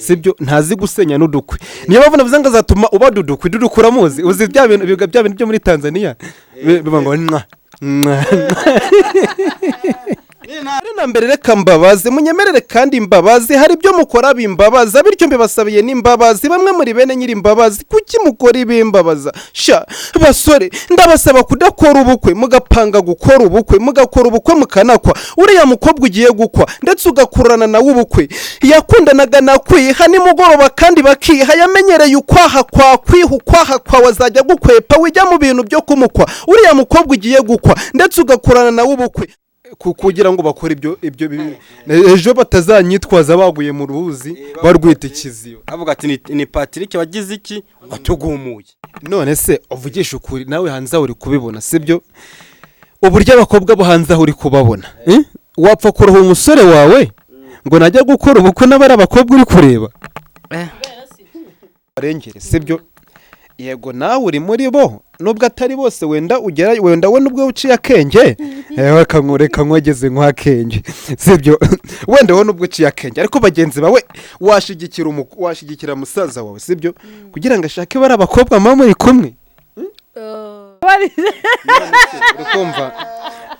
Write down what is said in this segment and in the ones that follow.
sibyo ntazi gusenya n'udukwe niyo mpamvu navuze ngo azatuma uba dudukura muzi uzi bya bintu byo muri Tanzania bivuga ngo na mbere reka mbabaze munyemerere kandi imbabazi hari ibyo mukora bimbabaza bityo mbibasabiye n'imbabazi bamwe muri bene nyiri imbabazi kuki mukora ibimbabaza sha basore ndabasaba kudakora ubukwe mugapanga gukora ubukwe mugakora ubukwe mukanakwa uriya mukobwa ugiye gukwa ndetse ugakurana nawe ubukwe yakundanaga nakwiha nimugoroba kandi bakiha yamenyereye ukwaha kwa wazajya gukwepa wijya mu bintu byo kumukwa uriya mukobwa ugiye gukwa ndetse ugakurana nawe ubukwe kugira ngo bakore ibyo ejo batazanyitwaza baguye mu ruzi barwita ikiziyo avuga ati ni Patrick wagize iki watugumuye none se uvugisha ukuri nawe hanze uri kubibona sibyo uburyo abakobwa bo hanze uri kubabona wapfa kuroha umusore wawe ngo najya gukora ubukwe n'abari abakobwa uri kureba arengere sibyo yego nawe uri muri bo nubwo atari bose wenda we nubwo uciye akenge akankureka nkogeze nk'akenge sibyo wenda we nubwo uciye akenge ariko bagenzi bawe washigikira musaza wawe sibyo kugira ngo ashake bari abakobwa mama muri kumwe ukumva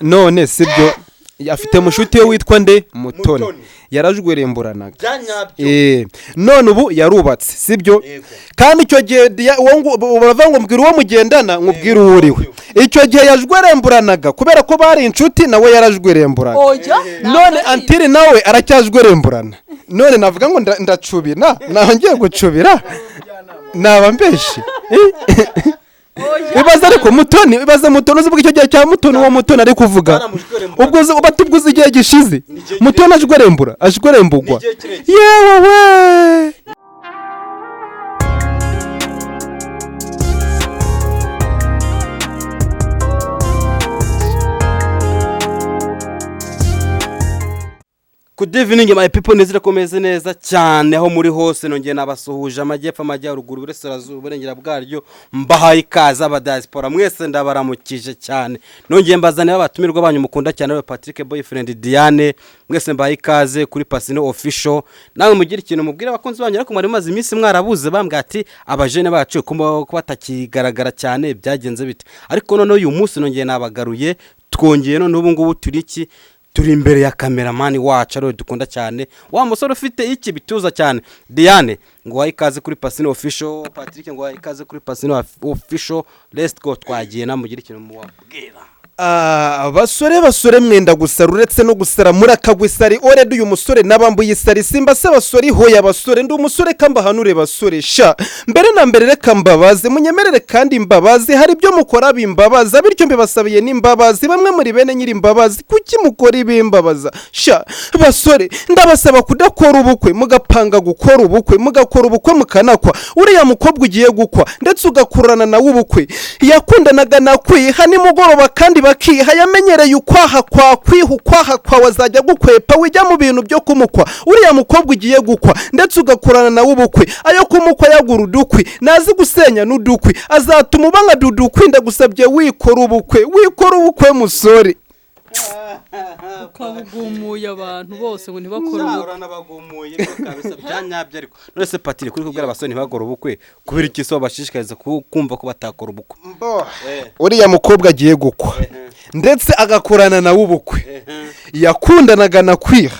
none sibyo afite mushuti we witwa nde Mutoni yarajweremburanaga none ubu yarubatse sibyo kandi icyo gihe baravuga ngo mbwira uwo mugendana nkubwira uwo uriwe icyo gihe yajweremburanaga kubera ko bari inshuti nawe yarajweremburana none Antiri nawe aracyajweremburana none navuga ngo ndacubina naho ngiye gucubira naba mbeshi ibaza ariko Mutoni uzi icyo gihe cya Mutoni uwo Mutoni ari kuvuga ubwo batubwiza igihe gishize Mutoni ajwerembugwa yewe we Good evening my people nizire komeze neza cyane aho muri hose nongeye nabasuhuje amajyepfo amajyaruguru burasirazuba uburengera bwaryo mbahaye ikaze abadiaspora mwese ndabaramukije cyane nongeye mbazane abatumirwa banyu mukunda cyane we Patrick boyfriend Diane mwese mbahaye ikaze kuri Pasino official nawe mugira ikintu mubwira abakunzi banyu ariko mwari maze iminsi mwarabuze bambwa ati abajene bacu ko batakigaragara cyane byagenze bite ariko none uyu munsi nongeye nabagaruye twongeye none ubu ngubu turi imbere ya cameraman wacu ari dukunda cyane wa musore ufite iki bituza cyane Diane ngo wayikaze kuri Pasino official Patrick ngo wayikaze kuri Pasino official let's go twagiye namugira ikintu muwabwira basore mwenda gusara uretse no gusara murakagwisari already uyu musore nabambuye isari simba se basore hoya basore ndi umusore kamba hanure basore sha mbere na mbere reka mbabaze munyemerere kandi imbabazi hari ibyo mukora bimbabaza bityo mbibasabiye n'imbabazi bamwe muri bene nyiri imbabazi kuki mukora ibimbabaza sha basore ndabasaba kudakora ubukwe mugapanga gukora ubukwe mugakora ubukwe mukanakwa uriya mukobwa ugiye gukwa ndetse ugakurana nawe ubukwe yakundanaga nakwiha nimugoroba kandi bakiha yamenyereye ukwaha kwa wazajya gukwepa wijya mu bintu byo kumukwa uriya mukobwa ugiye gukwa ndetse ugakurana nawe ubukwe ayo kumukwa yagura udukwi nazi gusenya n'udukwi azatuma ubanga dudukwi ndagusabye wikora ubukwe musore ukabugumuye abantu bose ngo ntibakore ubukwe nabagumuye kabisa byanyabye ariko none se Patrick kuri kubwira abasore ntibagora ubukwe kubira iki so bashishikariza kumva ko batakora ubukwe uriya mukobwa agiye gukwa ndetse agakurana nawe ubukwe yakundanaga nakwiha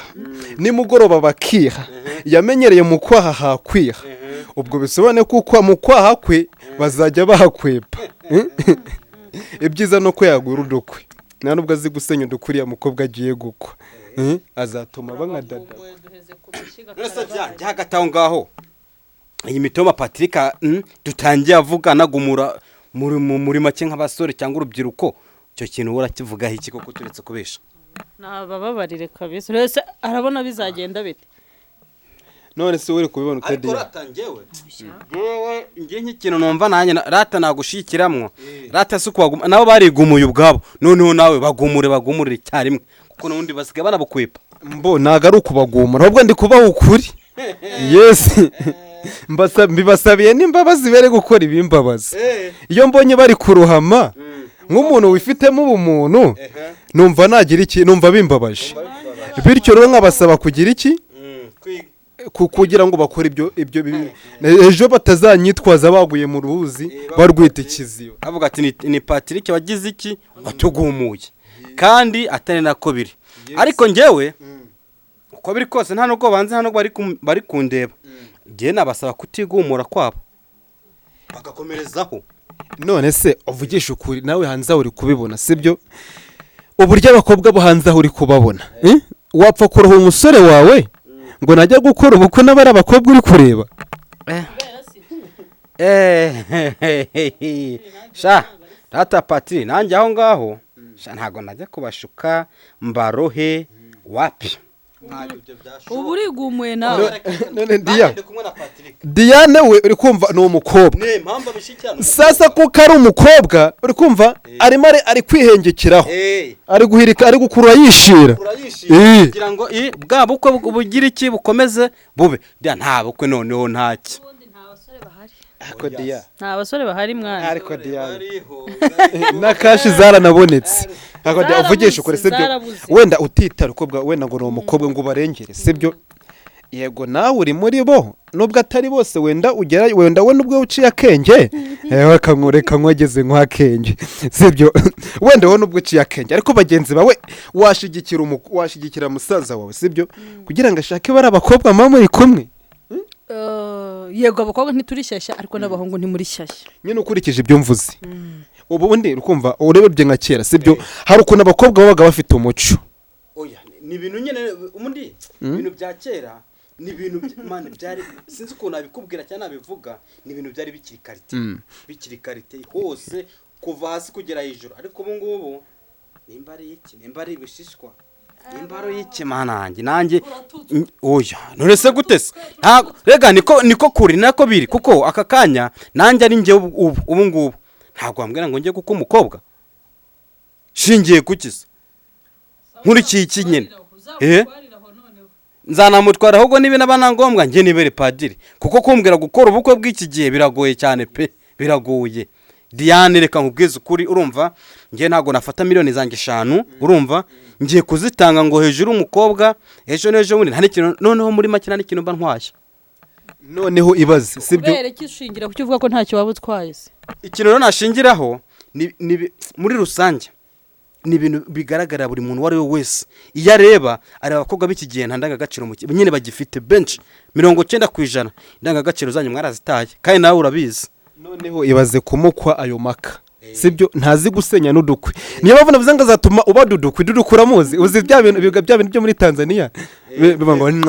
nimugoroba bakiha yamenyereye mu kwaha hakwiha ubwo bisobane kuko mu kwaha kwe bazajya bahakwepa ibyiza no ko yagura udukwe nta nubwo azi gusenya udukuriya mukobwa agiye gukwa azatuma bankadada jya hagati aho ngaho iyi mitoma Patrick dutangiye avuga nagumura muri make nk'abasore cyangwa urubyiruko icyo kintu urakivugaho iki koko turetse kubesha nabababarire kabisa rese arabona bizagenda bite none se uri kubibona utadiye ariko ratangewe ngiye nk'ikintu numva nanjye rata nagushikiramwo rata suko nabo barigumuye ubwabo noneho nawe bagumurira icyarimwe kuko nundi basigaye banabukwepa mbo naga ari ukubagumura ahubwo ndi kubaho ukuri yes mbibasabiye n'imbabazi bere gukora ibimbabazi iyo mbonye bari kuruhama nk'umuntu wifitemo ubumuntu numva nagira iki numva bimbabaje bityo rero nkabasaba kugira iki kugira ngo bakore ibyo ejo batazanyitwaza baguye mu ruzi barwita ikiziba. avuga ati ni Patrick wagize iki watugumuye kandi atari nako biri. Ariko njyewe uko biri kose nta nubwo banze nta nubwo bari kundeba, njye nabasaba kutigumura kwabo bagakomerezaho. None se uvugisha ukuri nawe hanze uri kubibona sibyo? Uburyo abakobwa bo hanze uri kubabona wapfa kuroha umusore wawe ngo najya gukora ubukwe n'abari abakobwa uri kureba? Sha Data Patri nanjye aho ngaho sha ntago najya kubashuka mbarohe wapi. ubu urigumuye nawe. None Diane we uri kumva ni umukobwa sasa ko kari umukobwa uri kumva ari kwihengekeraho ari guhirika ari gukurura yishira kugira ngo bwa bukwe bugira iki bukomeze bube. Nta bukwe noneho ntaki. Nta basore bahari mwana. Ariko Diane na kashi zaranabonetse. Uvugisha ukore sibyo? Wenda utitara ukobwa wenda ngo ni umukobwa ngo barengere sibyo? Yego nawe uri muri bo nubwo atari bose wenda ugera wenda we nubwo uciye akenge bakamureka nkogeze nk'akenge sibyo? Wenda we nubwo uciye akenge ariko bagenzi bawe washigikira musaza wawe sibyo kugira ngo ashake bari abakobwa mama muri kumwe. Yego abakobwa ntiturishyashya ariko n'abahungu ntimurishyashya nyine ukurikije ibyo mvuze. Ubundi urukumva urebye nka kera sibyo hari ukuntu abakobwa babaga bafite umuco. Oya ni ibintu nyine umundi ibintu bya kera ni ibintu man byari sinzi ukuntu abikubwira cyane abivuga ni ibintu byari bikiri karite hose kuva hasi kugera hejuru. Ariko ubu ngubu nimba ari ibishishwa imbaro y'ikimana nanjye oya none se gute se rega niko kuri nako biri kuko aka kanya nanjye ari nge ubu ngubu ntabwo wambwira ngo njye kuko umukobwa shingiye kukiza nkurikiye iki nyine nzanamutwara ahubwo nibe nabana ngombwa njye nibere padiri kuko kumbwira gukora ubukwe bw'iki gihe biragoye cyane pe biragoye. Diane reka nkubwize ukuri urumva njye ntago nafata miliyoni zanjye 5 urumva ngiye kuzitanga ngo hejuru umukobwa ejo nejo bundi nta n'ikintu noneho muri make nta n'ikintu mba ntwaye. Noneho ibaze sibyo? Bere kishingira kuki uvuga ko ntacyo waba utwaye se? Ikintu rero nashingiraho ni muri rusange ni ibintu bigaragara buri muntu wari we wese iyo areba ari abakobwa b'iki gihe ntandanga gaciro mu nyine bagifite bench 90% ndanga gaciro zanyu mwarazitaye kandi nawe urabizi. Noneho ibaze kumukwa ayo maka sibyo ntazi gusenya n'udukwe niyo bavuga navuze ngo azatuma ubadudukwe dudukura muzi uzi bya bintu byo muri Tanzania biba ngo ni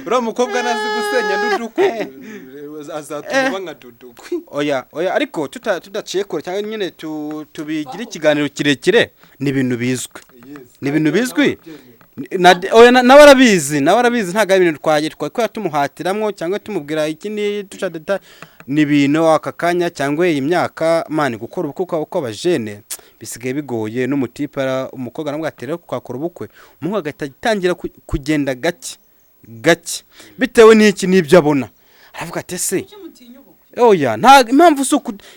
ura mukobwa nazi gusenya n'udukwe azatuma banga dudukwe. Oya ariko tudaciye kure cyangwa nyine tubigira ikiganiro kirekire ni ibintu bizwi n'abarabizi ntaga ibintu twakora tumuhatiramwo cyangwa tumubwira ikindi tucadata ni ibintu aka kanya cyangwa imyaka mani gukora ubukwe uko abajene bisigaye bigoye n'umutipara umukobwa namwe atera kwakora ubukwe umuhungu agatangira kugenda gake bitewe n'iki nibyo abona aravuga ati se oya nta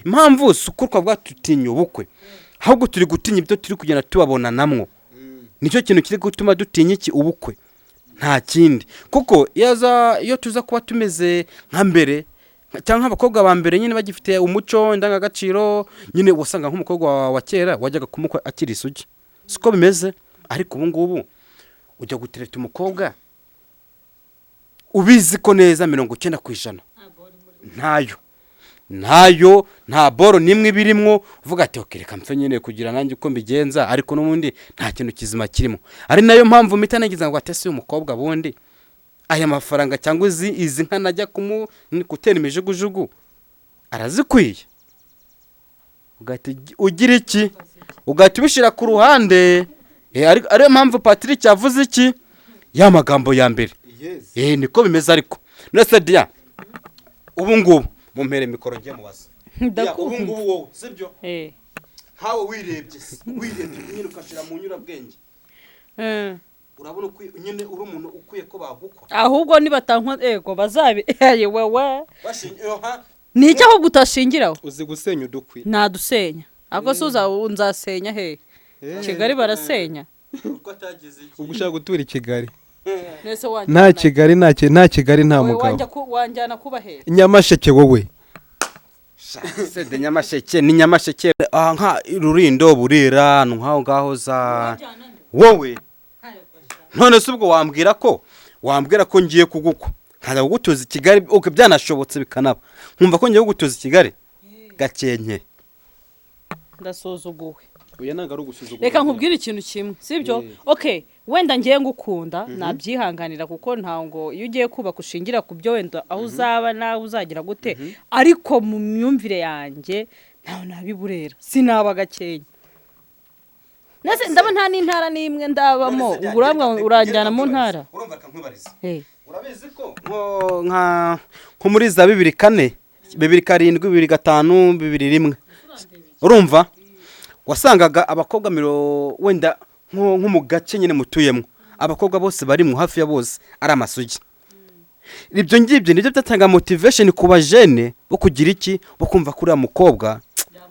impamvu sukurwa bwa tutinya ubukwe ahubwo turi gutinya ibyo turi kugenda tubabona namwo. Nicyo kintu kiri gutuma dutinya iki ubukwe nta kindi kuko iyo tuza kuba tumeze nka mbere cyangwa abakobwa ba mbere nyine bagifite umuco ndangagaciro nyine wasanga nk'umukobwa wa kera wajyaga kumukwa akiri isugi siko bimeze. Ariko ubu ngubu ujya gutereta umukobwa ubizi ko neza 90% ntayo nta boro nimwe birimwo uvuga ati okereka mfe nyine kugira nanjye uko mbigenza ariko n'ubundi nta kintu kizima kirimo. Ari nayo mpamvu mitanagiza ngo atese umukobwa bundi aya mafaranga cyangwa izi nka najya gutera imijugujugu arazikwiye ugati ugira iki ugati ubishira ku ruhande. Ari mpamvu Patrick yavuze iki ya magambo ya mbere niko bimeze. Ariko nese dia ubu ngubu mumpere mikoro ngiye mubaza ubu ngubu wowe sibyo hawe wirebye nyine ukashira mu nyurabwenge urabona uko nyine uri umuntu ukwiye ko bagukwa ahubwo nibatankwa ego bazabe wewe bashingiye niki aho gutashingiraho uzi gusenya udukwi nadusenya ako suza unzasenya he Kigali barasenya ubwo ushaka gutura i Kigali nese nta Kigali nta mugabo wanjyana kuba he Nyamasheke wowe sede Nyamasheke ni Nyamasheke nka Rurindo Burera nkaho ngaho za wowe none se ubwo wambwira ko ngiye kugukwa nkaza kugutuza i Kigali uko byanashobotse bikanaba nkumva ko ngiye kugutuza i Kigali gakenke ndasuzuguwe uya nanga ari ugusuzugura reka nkubwire ikintu kimwe sibyo okay wenda ngiye ngukunda nabyihanganira kuko ntango iyo ugiye kubaka ushingira ku byo wenda aho uzaba nawe uzagira gute ariko mu myumvire yanjye ntaho nabiburera sinaba gakenya nese ndaba nta n'intara n'imwe ndabamo urambwa uranjyana mu ntara urumva kankubariza urabizi ko nko muri za 2004 2007 2005 2001 urumva wasangaga abakobwa wenda nko mu gace nyine mutuyemo abakobwa bose bari mu hafi ya bose ari amasugi ibyo ngibyo nibyo byatanga motivation ku bajene bo kugira iki bo kumva kuri mukobwa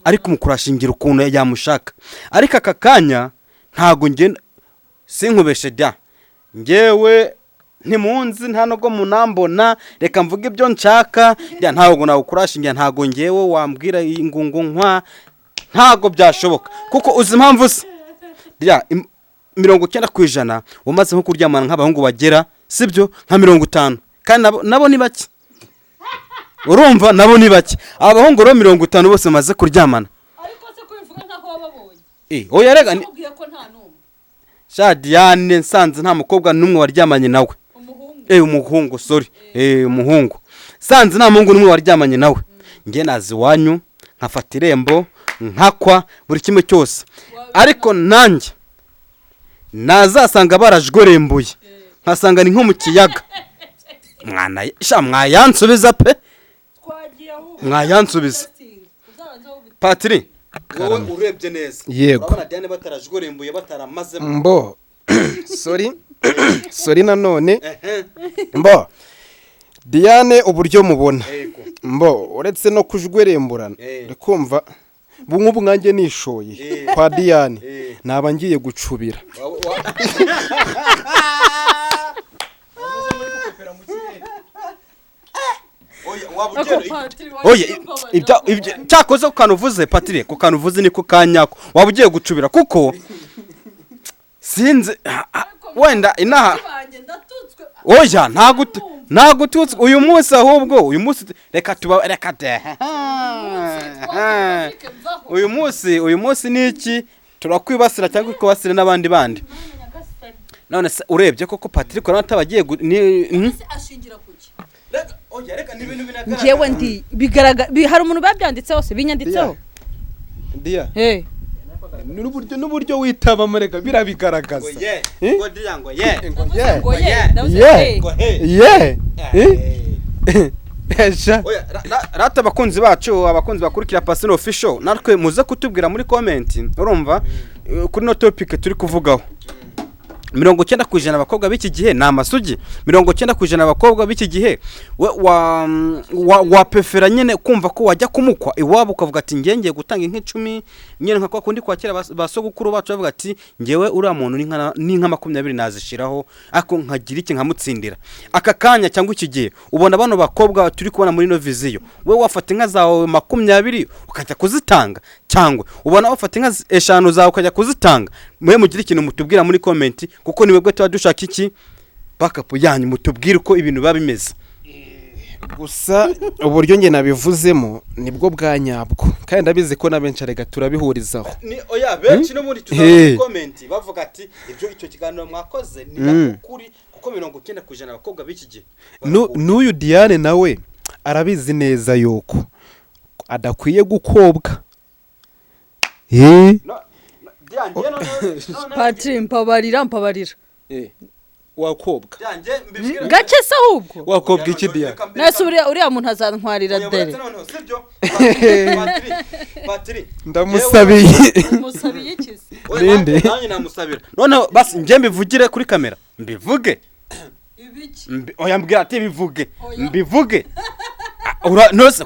ariko mukurashingira ukuntu yamushaka ariko aka kanya ntago ngenda sinkubeshe da ngewe ntimunzi nta nogo munambona reka mvuge ibyo nshaka ntago nawe kurashingira ntago ngewe wambwira ingungu nkwa ntago byashoboka kuko uzi impamvu se 90% umaze nko kuryamana nk'abahungu bagera sibyo nka 50 kandi nabo ni bake urumva nabo ni bake abahungu ro 50 bose maze kuryamana ariko se kubivuga nkaho wababonye oya rega ubwiye ko nta numwe Diane nsanze nta mukobwa numwe waryamanye nawe umuhungu sorry umuhungu sanze nta muhungu numwe waryamanye nawe nge nazi wanyu nkafata irembo nkakwa buri kimwe cyose ariko nanjye nazasanga barajgorembuye nkasanga ni nko mu kiyaga mwana mwayansubiza pe mwayansubiza Patri wowe urebye neza urabona Diane batarajgorembuye bataramazemo mbo sorry nanone mbo Diane uburyo mubona mbo uretse no kujweremburana rikumva bungu mwanjye nishoye kwa Diane naba ngiye gucubira ibyo cyakoze ku kantu uvuze Patri ku kantu uvuze ni ku kanyako waba ugiye gucubira kuko sinzi wenda inaha oya ntagututse uyu munsi ahubwo uyu munsi reka uyu munsi niki turakwibasira cyangwa kwibasira n'abandi bandi none se urebye koko Patrick ko natabagiye ashingira kuki oya reka n'ibintu binagaragara ngewe ndi bigaragara hari umuntu babyanditseho se binyanditseho Dia n'uburyo witaba marega birabigaragaza ngo Dia ngo oya rata abakunzi bacu abakunzi bakurikira Passion Official natwe muze kutubwira muri comment urumva kuri no topic turi kuvugaho 90% abakobwa b'iki gihe na amasugi 90% abakobwa b'iki gihe wa prefera nyene kumva ko wajya kumukwa iwabo ukavuga ati ngenge gutanga inke 10 nyene nka kwa kundi kwakira basogukuru bacu bavuga ati ngewe uri muntu ni nka 20 nazishiraho ako nkagira iki nkamutsindira aka kanya cyangwa iki gihe ubona bano bakobwa turi kubona muri no viziyo we wafata inka zawe 20 ukajya kuzitanga cyangwa ubona wafata inka 5 zawe ukajya kuzitanga mwe mugira ikintu mutubwira muri comment kuko niwebwe tuba dushaka iki backup yanyu mutubwire uko ibintu biba bimeze gusa uburyo nge nabivuzemo nibwo bwa nyabwo kandi ndabizi ko nabenshi arega turabihurizaho ni oya benshi no muri tuza comment bavuga ati ibyo icyo kiganiro mwakoze ni nakuri kuko 90% abakobwa b'iki gihe n'uyu Diane nawe arabizi neza yuko adakwiye gukobwa Patri mpabarira wakobwa gake se ahubwo wakobwa iki Dia nase uriya muntu azantwarira dere Patri ndamusabiye musabiye ikisi ninde nanjye namusabira none basi nje mbivugire kuri kamera mbivuge ibiki oya mbwira ati bivuge mbivuge nose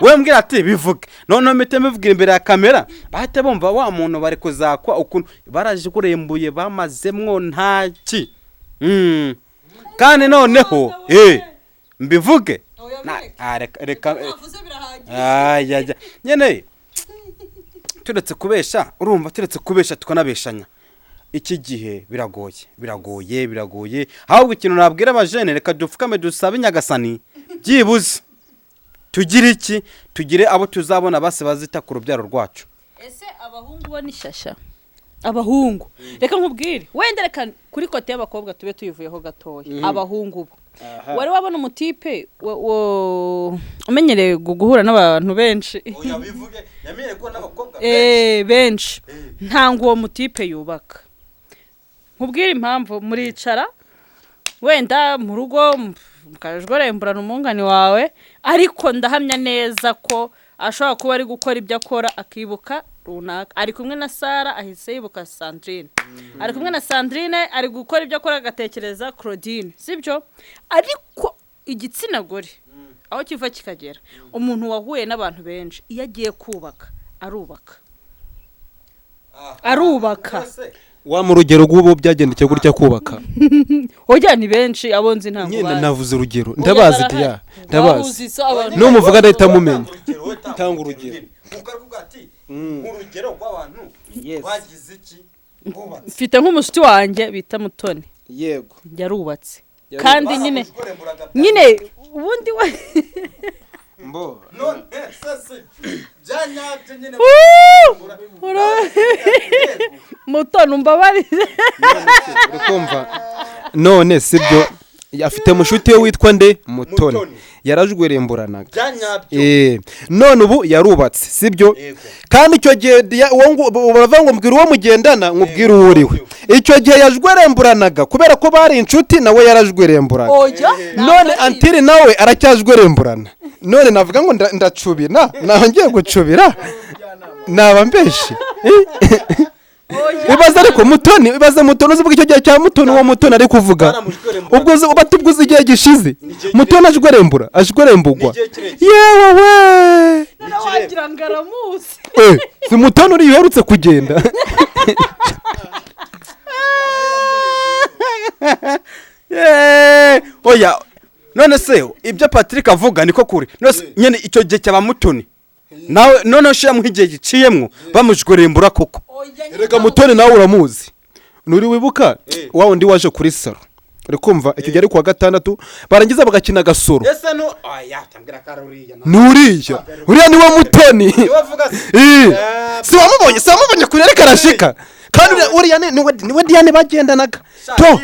we mbwira ati bivuge noneho mpite mbivugira imbere ya kamera bahita bumva wa muntu bari kuzakwa ukuntu baraje kurembuye bamazemwo ntaki kandi noneho mbivuge reka nyene turetse kubesha urumva turetse kubesha tukanabeshanya iki gihe biragoye ahubwo ikintu nabwira abajene reka dupfukame dusabe Nyagasani byibuze tugire iki tugire abo tuzabona base bazita ku rubyaro rwacu. Ese abahungu bo nishasha abahungu reka nkubwire wenda reka kuri kote y'abakobwa tube tuyivuyeho gatoya abahungu bo wari wabona umutipe umenyereye guhura n'abantu benshi oya bivuge yamenye ko n'abakobwa benshi ntango uwo mutipe yubaka nkubwire impamvu muricara wenda mu rugo mukajoremburana umungani wawe ariko ndahamya neza ko ashobora kuba ari gukora ibyo akora akibuka runaka ari kumwe na Sara ahise yibuka Sandrine ari kumwe na Sandrine ari gukora ibyo akora agatekereza Claudine sibyo ariko igitsina gore aho kiva kikagera umuntu wahuye n'abantu benshi iyo agiye kubaka arubaka wa mu rugero rw'ubu byagendekeye gutya kubaka oya ni benshi abonzi ntabwo nyine navuze urugero ndabazi diya ndabazi no muvuga ndahita mumenya tanga urugero ukavuga ati urugero rw'abantu bagize iki mfite nk'umushuti wanjye bita Mutoni yego yarubatse kandi nyine ubundi we mbo none sase byanyabye nyine Mutoni umbabarire ukumva none sibyo afite mushuti we witwa nde Mutoni yarajweremburanaga none ubu yarubatse sibyo kandi icyo gihe baravuga ngo mbwira uwo mugendana nkubwira uwo uriwe icyo gihe yajweremburanaga kubera ko bari inshuti nawe yarajweremburana none Antiri nawe aracyajweremburana none navuga ngo ndacubira naho ngiye gucubira naba mbeshi ibaza ariko Mutoni ibaza Mutoni uzi icyo gihe cya Mutoni uwo Mutoni ari kuvuga ubwo batubwuze igihe gishize Mutoni ajwerembugwa yewe we wagira ngo aramuzi si Mutoni uri uherutse kugenda oya none se ibyo Patrick avuga niko kuri nyene icyo gihe cyaba Mutoni nawe none shira igihe giciyemwo bamujwerembura koko rega Mutoni nawe uramuzi nuri wibuka wa undi waje kuri saro uri kumva icyo gihe ari kuwa gatandatu barangiza bagakina gasoro ese no oya tambira karuriya nuriya uriya ni wa Mutoni si wamubonye kuri reka arashika kandi uriya niwe Diane bagendanaga to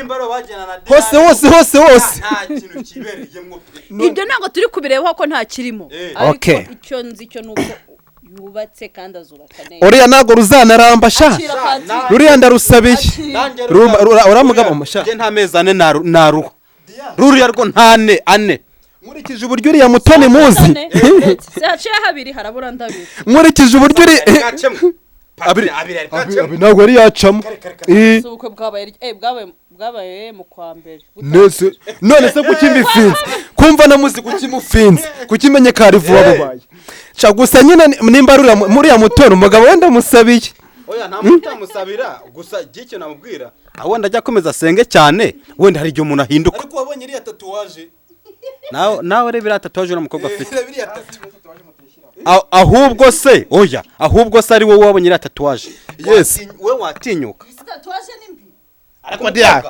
hose nta kintu kibereyemo ibyo ntabwo turi kubireba ko nta kirimo ariko icyo nzi cyo nuko yubatse kandi azubaka neza uriya ntago ruzanaramba sha ruriya ndarusabiye uramugaba umusha nta mezi ane naruha ruriya rwo ntane ane nkurikije uburyo uriya Mutoni muzi se haciye habiri harabura ndabiri nkurikije uburyo uri abiri ntabwo ari yacamo ubukwe bwabaye mu kwa mbere none se kuki mbifinze kumva namuzi kuki mufinze kuki menye ko ari vuba bubaye ca gusa nyine nimba ruriya muri ya Mutoni umugabo wenda musabiye oya nta muntu amusabira gusa gicyo namubwira aho ndajya komeza asenge cyane wenda hari igihe umuntu ahinduka ariko wabonye iriya tatuwaje nawe rebira tatuwaje n'umukobwa afite ahubwo se oya ahubwo se ari wowe wabonye iriya tatuwaje yes we watinyuka tatuwaje ni mbi ariko diya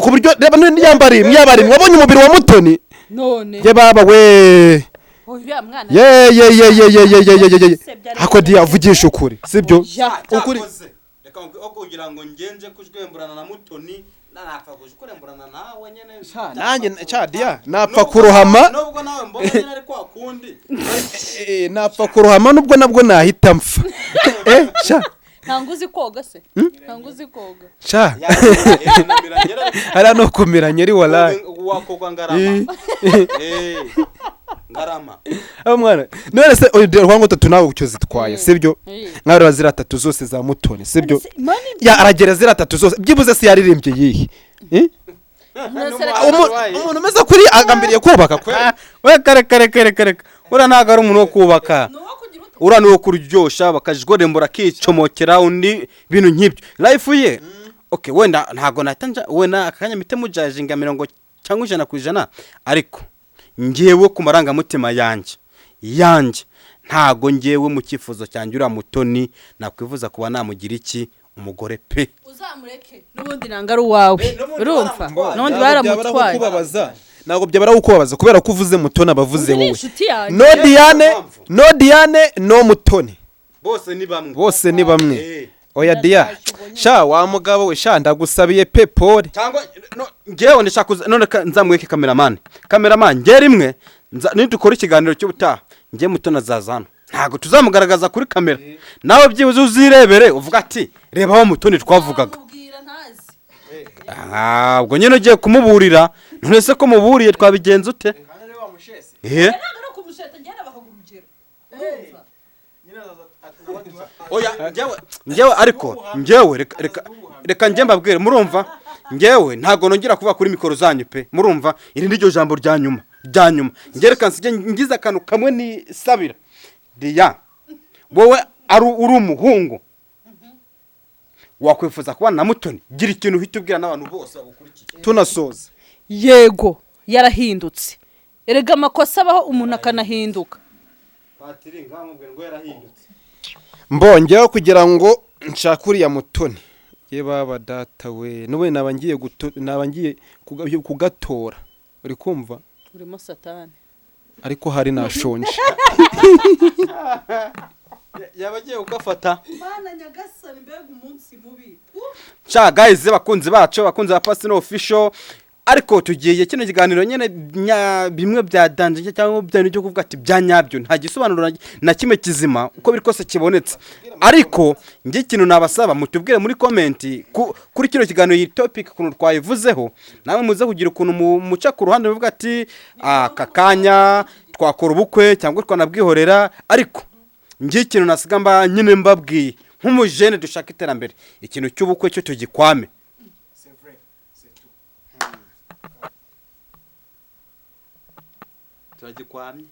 ku buryo reba n'iyambari wabonye umubiri wa Mutoni none ye baba we oya mwana ye hako diya vugisha ukuri sibyo ukuri reka kugira ngo ngenje kujwemburana na Mutoni nanapfa kuremburana nawe nyene nanjye cha diya napfa kurohama nubwo nawe mbona nyene ari kwa kundi napfa kurohama nubwo nabwo nahita mpfa cha ntanguzi koga se ntanguzi koga cha ara no kumiranye ari wallahi wakogwa ngarama ngarama mwana none se rwango tatu nawe ucyo zitwaye sibyo nk'aro zira tatu zose za Mutoni sibyo ya aragera zira tatu zose byibuze se yaririmbye yihe umuntu umeze kuri agambiriye kubaka we kare ura ntago ari umuntu wo kubaka ura ni uwo kuryosha bakajigorembura akicomokera undi bintu nk'ibyo life ye okay wenda ntago natanja wenda akanya mite mujajinga 90 cyangwa 100% ariko ngewe ku marangamutima yanje ntago ngewe mu cyifuzo cyanjye ura Mutoni nakwivuza kuba namugira iki umugore pe uzamureke nubundi nanga ari uwawe urumva nubundi baramutwaye ntabwo byabara kukubabaza kubera ko uvuze Mutoni abavuze wowe no Diane no Mutoni bose ni bamwe oya Dia sha wa mugabo we sha ndagusabiye pe Paul cyangwa ngewe ndashaka none nzamweke cameraman nge rimwe nidukora ikiganiro cy'ubutaha nge Mutoni azazana ntago tuzamugaragaza kuri kamera nawe byibuze uzirebere uvuga ati reba wa Mutoni twavugaga ubwo nyine ugiye kumuburira none se ko muburiye twabigenza ute oya ngewe ariko ngewe reka nge mbabwire murumva ngewe ntago nongera kuva kuri mikoro zanyu pe murumva iri niryo jambo rya nyuma nge reka nsije ngize akantu kamwe ni sabira Dia wowe uri umuhungu wakwifuza kuba na Mutoni gira ikintu uhita ubwira n'abantu bose bagukurikiye tunasoza yego yarahindutse erega amakosa abaho umuntu akanahinduka Patiri ngamubwira ngo yarahindutse mbongeho kugira ngo nshakuriya Mutoni ye baba data we nube nabangiye kugatora uri kumva urimo satani ariko hari nashonje yabagiye ukafata mana nyagasani mbega umunsi mubi cha guys bakunzi bacu bakunzi ba Pasino official ariko tugiye kino kiganiro nyene bimwe bya danje cyangwa bya cyo kuvuga ati byanyabyo nta gisobanuro na kimwe kizima uko biri kose kibonetse ariko nge ikintu nabasaba mutubwire muri comment kuri kino kiganiro iyi topic kuno twayivuzeho nawe muze kugira ukuntu muca ku ruhande bivuga ati kakanya twakora ubukwe cyangwa twanabwihorera ariko nge ikintu nasiga mba nyine mbabwiye nk'umujene dushaka iterambere ikintu cy'ubukwe cyo tugikwame turagikwamye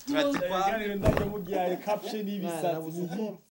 turagikwamye